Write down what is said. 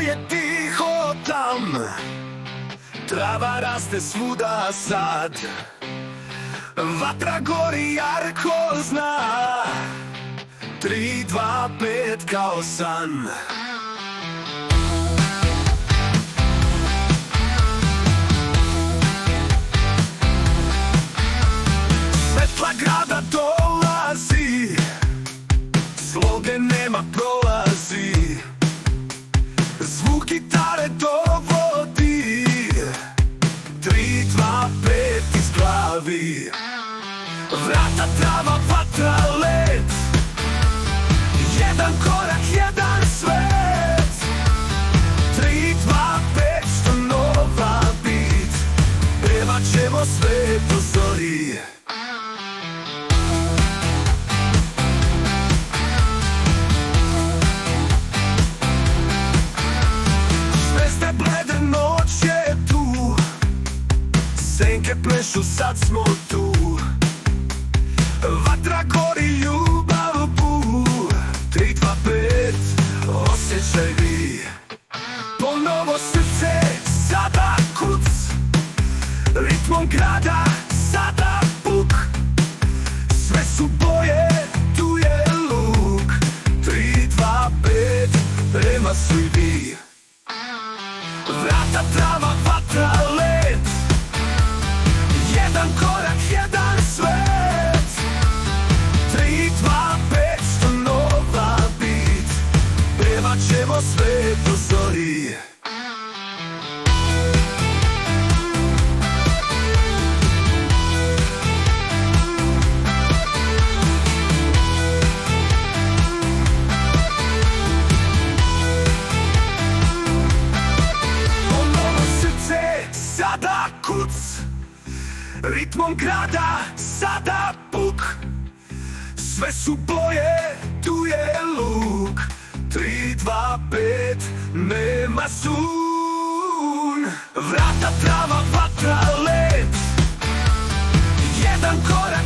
je tiho tam, trava raste svuda sad, vatra gori jarko zna, 3, 2, 5 kao san. Svetla grada dolazi, sloge nema prolazi, zvuk gitare dovodi, 3, 2, 5 iz glavi. Vrata, trava, vatra, led, jedan korak, jedan svet, 3, 2, 5 što nova bit, pevat ćemo sve do zori. Zvezde blede, noć je tu, senke plešu, sad smo tu. Vatra gori, ljubav bu, 3, 2, 5, osjećaj vi. Ponovo srce, sada kuc, ritmom grada, sada puk. Sve su boje, tu je luk, 3, 2, 5, prema su i vi. Vrata, trava, vatra, led, jedan korak, jedan svet, 3, 2, 5 što nova bit, pevat ćemo sve do zori. Sada kuc, ritmom grada, sada puk. Sve su boje, tu je luk, 3, 2, 5, nema sun. Vrata, trava, vatra, led, jedan korak,